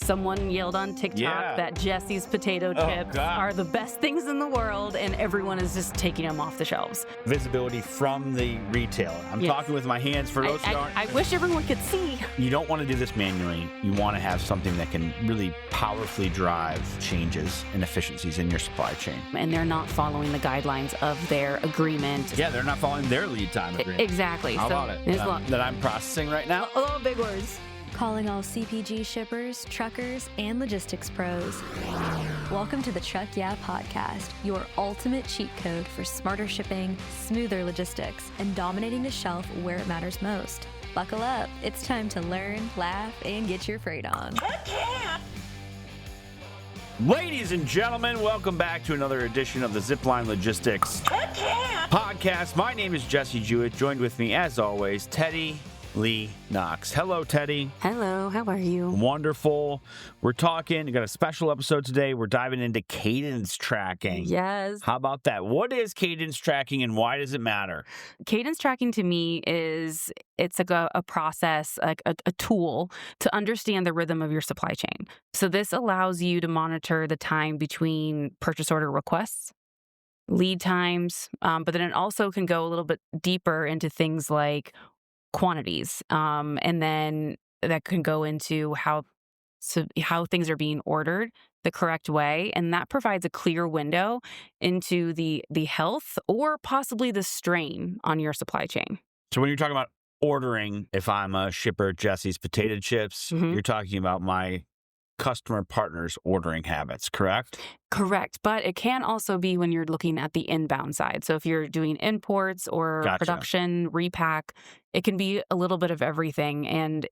Someone yelled on TikTok that Jesse's potato chips are the best things in the world, and everyone is just taking them off the shelves. Visibility from the retailer. I'm talking with my hands for those who aren't. I wish everyone could see. You don't want to do this manually. You want to have something that can really powerfully drive changes and efficiencies in your supply chain. And they're not following the guidelines of their agreement. Yeah, they're not following their lead time agreement. Exactly. How about it? That I'm processing right now? Oh, big words. Calling all CPG shippers, truckers, and logistics pros. Welcome to the Truck Yeah Podcast, your ultimate cheat code for smarter shipping, smoother logistics, and dominating the shelf where it matters most. Buckle up. It's time to learn, laugh, and get your freight on. Ladies and gentlemen, welcome back to another edition of the Zipline Logistics Podcast. My name is Jesse Jewett. Joined with me, as always, Teddy Lee Knox. Hello, Teddy. Hello, how are you? Wonderful. We're talking, we got a special episode today. We're diving into cadence tracking. Yes. How about that? What is cadence tracking and why does it matter? Cadence tracking to me it's like a process, like a tool to understand the rhythm of your supply chain. So this allows you to monitor the time between purchase order requests, lead times, but then it also can go a little bit deeper into things like quantities, and then that can go into how things are being ordered the correct way, and that provides a clear window into the health or possibly the strain on your supply chain. So when you're talking about ordering, if I'm a shipper Jesse's potato chips, you're talking about my customer partners' ordering habits, correct? Correct. But it can also be when you're looking at the inbound side. So if you're doing imports or production, repack, it can be a little bit of everything. And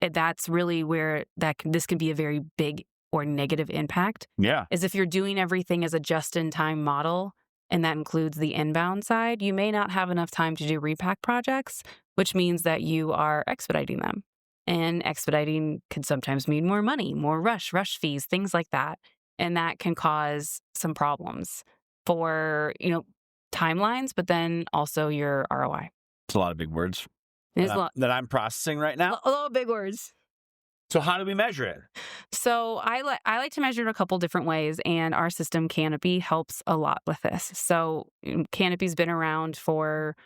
that's really where this can be a very big or negative impact. Yeah. Is if you're doing everything as a just-in-time model, and that includes the inbound side, you may not have enough time to do repack projects, which means that you are expediting them. And expediting can sometimes mean more money, more rush fees, things like that. And that can cause some problems for, timelines, but then also your ROI. It's a lot of big words that I'm processing right now. A lot of big words. So how do we measure it? So I like to measure it a couple different ways, and our system Canopy helps a lot with this. So Canopy's been around for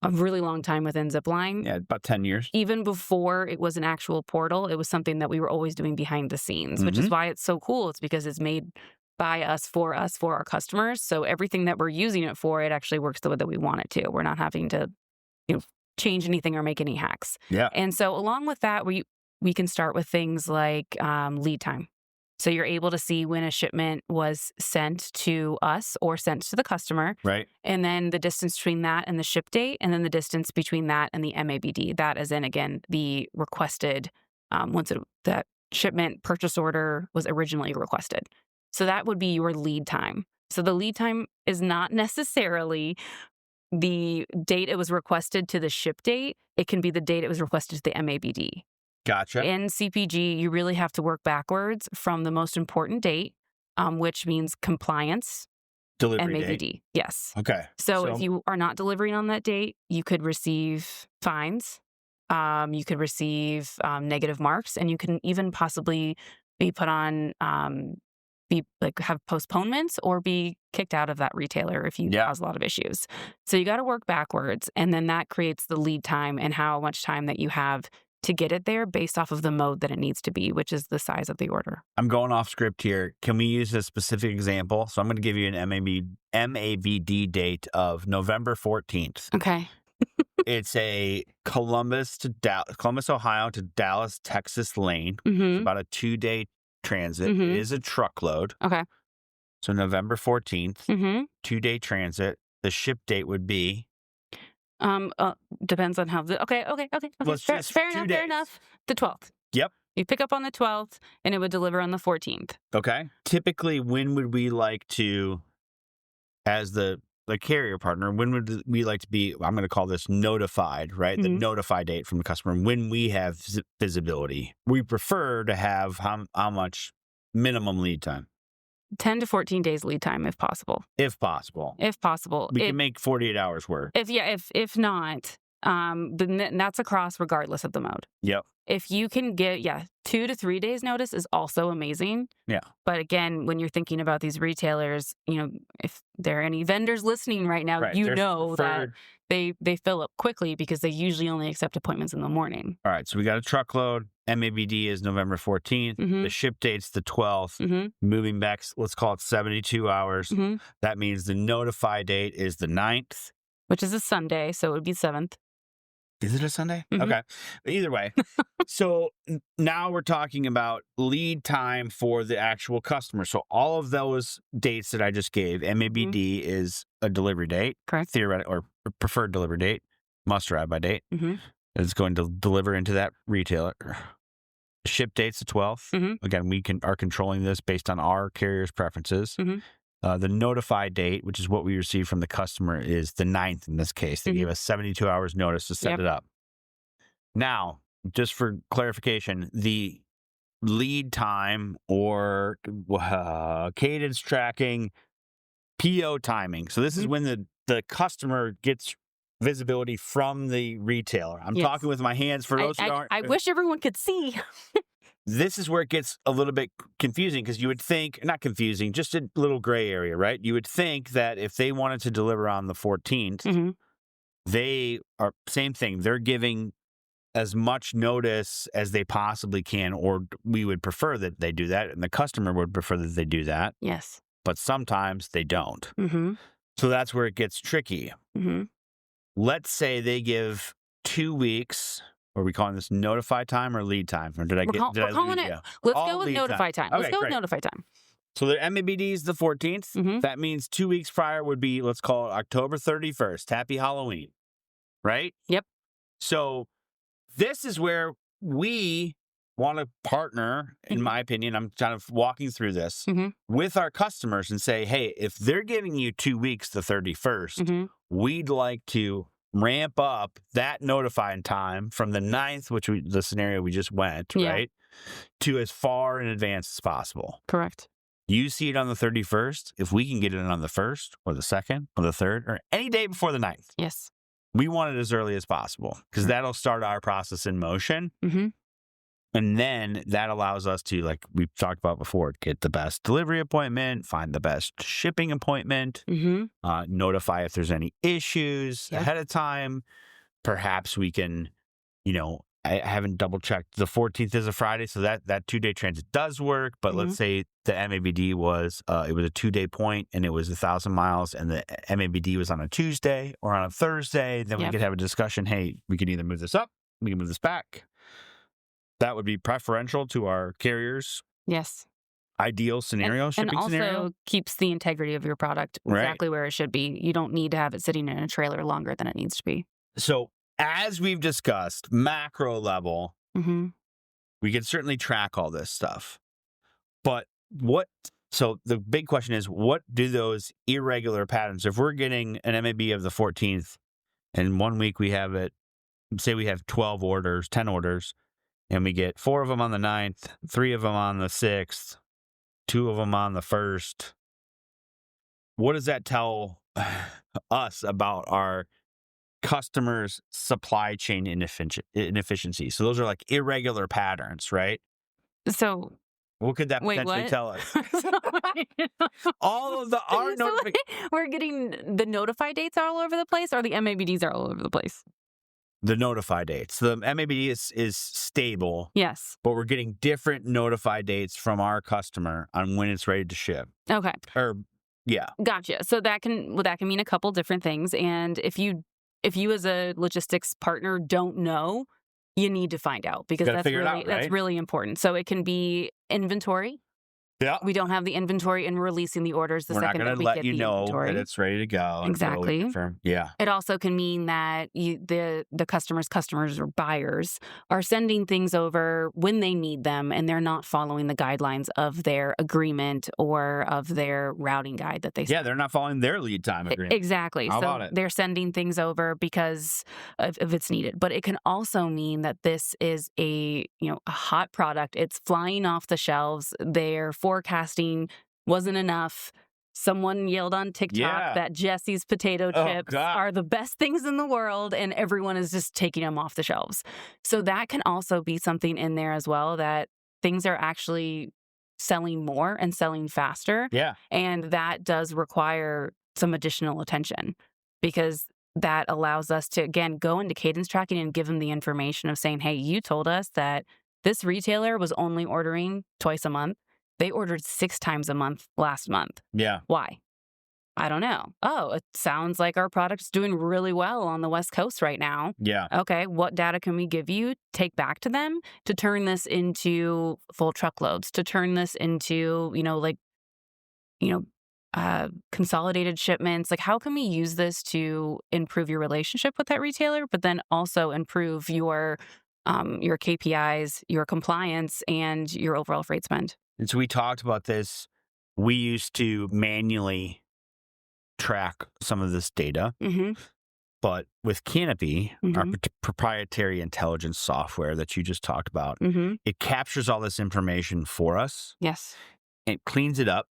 a really long time within Zipline. Yeah, about 10 years. Even before it was an actual portal, it was something that we were always doing behind the scenes, which is why it's so cool. It's because it's made by us, for our customers. So everything that we're using it for, it actually works the way that we want it to. We're not having to, change anything or make any hacks. Yeah. And so along with that, we can start with things like lead time. So you're able to see when a shipment was sent to us or sent to the customer. Right. And then the distance between that and the ship date, and then the distance between that and the MABD. That is in, again, the requested, that shipment purchase order was originally requested. So that would be your lead time. So the lead time is not necessarily the date it was requested to the ship date. It can be the date it was requested to the MABD. Gotcha. In CPG, you really have to work backwards from the most important date, which means compliance. Delivery MABD. date. Yes. Okay. So if you are not delivering on that date, you could receive fines. You could receive negative marks, and you can even possibly be put on, have postponements or be kicked out of that retailer if you cause a lot of issues. So you got to work backwards, and then that creates the lead time and how much time that you have to get it there based off of the mode that it needs to be, which is the size of the order. I'm going off script here. Can we use a specific example? So I'm going to give you an MABD date of November 14th. Okay. It's a Columbus, Ohio to Dallas, Texas lane. It's about a 2-day transit. It is a truckload. Okay. So November 14th, 2-day transit. The ship date would be? Depends on how okay. Fair enough. The 12th. Yep. You pick up on the 12th, and it would deliver on the 14th. Okay. Typically, when would we like to, as the carrier partner, when would we like to be, I'm going to call this notified, right? The notify date from the customer, when we have visibility. We prefer to have how much minimum lead time? 10 to 14 days lead time, if possible. If possible. We can make 48 hours work. If not, then that's across regardless of the mode. Yep. if you can get 2 to 3 days notice is also amazing. Yeah. But again, when you're thinking about these retailers, if there are any vendors listening right now, Right. that they fill up quickly because they usually only accept appointments in the morning. All right. So we got a truckload. MABD is November 14th. Mhm. The ship date's the 12th. Mhm. Moving back, let's call it 72 hours. Mhm. That means the notify date is the 9th. Which is a Sunday, so it would be 7th. Is it a Sunday? Mhm. Okay. Either way. So now we're talking about lead time for the actual customer. So all of those dates that I just gave, MABD is a delivery date, Correct. theoretic or preferred delivery date, must arrive by date. Mhm. It's going to deliver into that retailer. Ship date's the 12th. Mhm. Again, we are controlling this based on our carrier's preferences. Mhm. The notified date, which is what we receive from the customer, is the 9th in this case. They Mhm. gave us 72 hours notice to set Yep. it up. Now, just for clarification, the lead time or cadence tracking, PO timing. So this is Mhm. when the customer gets visibility from the retailer. I'm Yes. talking with my hands for those who aren't. I wish everyone could see. This is where it gets a little bit confusing because you would think, not confusing, just a little gray area, right? You would think that if they wanted to deliver on the 14th, Mhm. they are, same thing, they're giving as much notice as they possibly can, or we would prefer that they do that, and the customer would prefer that they do that, Yes. but sometimes they don't. Mhm. So that's where it gets tricky. Mhm. Let's say they give 2 weeks. Are we calling this notify time or lead time? Or did I We're calling lose it. you? Let's All go with lead notify time. Let's Okay, go with great. notify time. So the MABD is the 14th. Mhm. That means 2 weeks prior would be, let's call it October 31st. Happy Halloween. Right? Yep. So this is where we want to partner, in Mhm. my opinion. I'm kind of walking through this Mhm. with our customers and say, hey, if they're giving you 2 weeks, the 31st, Mhm. we'd like to ramp up that notifying time from the 9th, which the scenario we just went, Yeah. right, to as far in advance as possible. Correct. You see it on the 31st. If we can get it on the 1st or the 2nd or the 3rd or any day before the 9th, Yes. we want it as early as possible because that'll start our process in motion. Mhm. And then that allows us to, like we've talked about before, get the best delivery appointment, find the best shipping appointment, Mhm. notify if there's any issues Yep. ahead of time. Perhaps we can, I haven't double checked. The 14th is a Friday, so that 2-day transit does work. But let's say the MABD was, it was a 2-day point and it was 1,000 miles and the MABD was on a Tuesday or on a Thursday. Then we Yep. could have a discussion. Hey, we can either move this up, we can move this back. That would be preferential to our carriers. Yes. Ideal scenario, shipping and also scenario. keeps the integrity of your product Right. exactly where it should be. You don't need to have it sitting in a trailer longer than it needs to be. So as we've discussed, macro level, Mm-hmm. we can certainly track all this stuff. But so the big question is, what do those irregular patterns, if we're getting an MAB of the 14th and 1 week we have it, say we have 12 orders, 10 orders, and we get 4 of them on the 9th, 3 of them on the 6th, 2 of them on the 1st. What does that tell us about our customers' supply chain inefficiency? So those are like irregular patterns, right? So What could that wait, potentially what? tell us? All of our So, notifications. we're getting the notify dates are all over the place, or the MABDs are all over the place? The notify dates. The MABD is stable, Yes. but we're getting different notify dates from our customer on when it's ready to ship. Okay. Or yeah, Gotcha. So that can mean a couple different things. And if you as a logistics partner don't know, you need to find out because Gotta that's figure it really out, right? that's really important. So it can be inventory. yeah. We don't have the inventory and releasing the orders the We're not second going that to we let get you the know inventory. that it's ready to go. until we Exactly. confirm. Yeah. It also can mean that the customers or buyers are sending things over when they need them, and they're not following the guidelines of their agreement or of their routing guide that they Yeah, they're not following their lead time agreement. Exactly. How So about it? they're sending things over because if it's needed. But it can also mean that this is a hot product. It's flying off the shelves. Their forecasting wasn't enough. someone yelled on TikTok that Jesse's potato chips are the best things in the world, and everyone is just taking them off the shelves. So that can also be something in there as well, that things are actually selling more and selling faster. Yeah. And that does require some additional attention, because that allows us to, again, go into cadence tracking and give them the information of saying, hey, you told us that this retailer was only ordering twice a month. They ordered 6 times a month last month. Yeah. Why? I don't know. Oh, it sounds like our product's doing really well on the West Coast right now. Yeah. Okay, what data can we give you, take back to them to turn this into full truckloads, to turn this into, consolidated shipments? Like, how can we use this to improve your relationship with that retailer, but then also improve your KPIs, your compliance, and your overall freight spend? And so we talked about this. We used to manually track some of this data, but with Canopy, our proprietary intelligence software that you just talked about, it captures all this information for us. Yes. It cleans it up,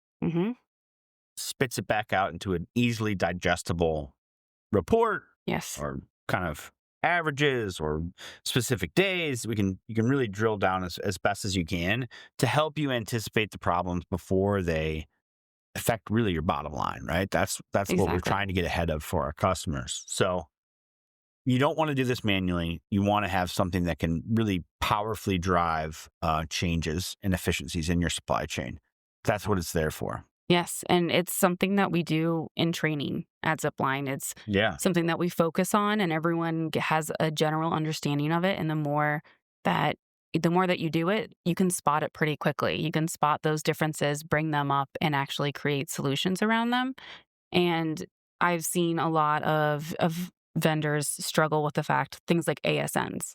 spits it back out into an easily digestible report. Yes. Or kind of averages or specific days. You can really drill down as best as you can to help you anticipate the problems before they affect really your bottom line, right? That's Exactly what we're trying to get ahead of for our customers. So you don't want to do this manually. You want to have something that can really powerfully drive changes and efficiencies in your supply chain. That's what it's there for. Yes, and it's something that we do in training at Zipline. It's something that we focus on, and everyone has a general understanding of it. And the more that you do it, you can spot it pretty quickly. You can spot those differences, bring them up, and actually create solutions around them. And I've seen a lot of vendors struggle with the fact things like ASNs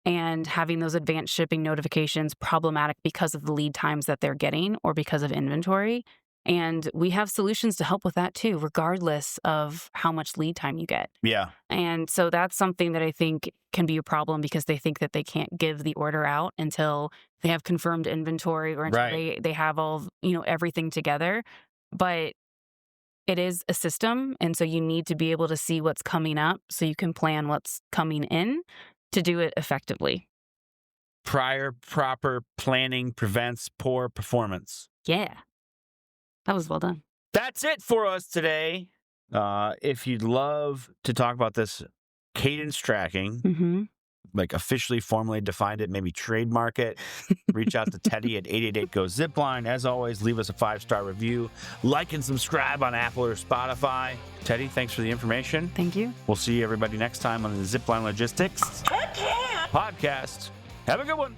and having those advanced shipping notifications problematic because of the lead times that they're getting or because of inventory. And we have solutions to help with that too, regardless of how much lead time you get. Yeah. And so that's something that I think can be a problem, because they think that they can't give the order out until they have confirmed inventory or until they have all, everything together. But it is a system. And so you need to be able to see what's coming up so you can plan what's coming in to do it effectively. Prior proper planning prevents poor performance. Yeah. That was well done. That's it for us today. If you'd love to talk about this cadence tracking, like officially formally defined it, maybe trademark it, reach out to Teddy at 888-GO-ZIPLINE. As always, leave us a 5-star review. Like and subscribe on Apple or Spotify. Teddy, thanks for the information. Thank you. We'll see everybody next time on the Zipline Logistics podcast. Have a good one.